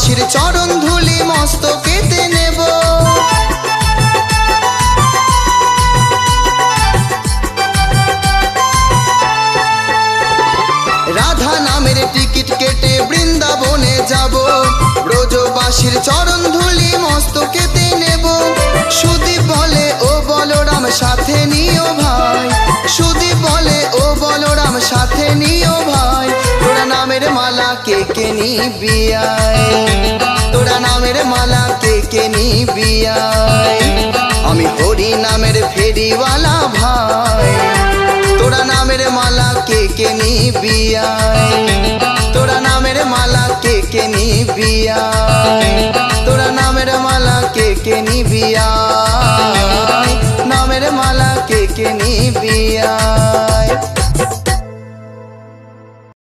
ব্রজবাসীর চরণ ধুলি মস্তকেতে নেব। রাধা নামের টিকিট কেটে বৃন্দাবনে যাব, ব্রজবাসীর চরণ ধুলি মস্তকেতে নেব। সুদীপ বলে ও বলরাম সাথে নিও ভাই, সুদীপ বলে ও বলরাম সাথে নিও ভাই। তোরা নামের মালা কে কে নিবি আয়, তোরা নামের মালা কে কে নিবি আয়। আমি হরি নামের ফেরিওয়ালা ভাই, তোরা নামের মালা কে কে নিবি আয়, তোরা নামের মালা কে কে নিবি আয়, তোরা নামের মালা কে কে নিবি আয়, নামের মালা কে কে নিবি আয়।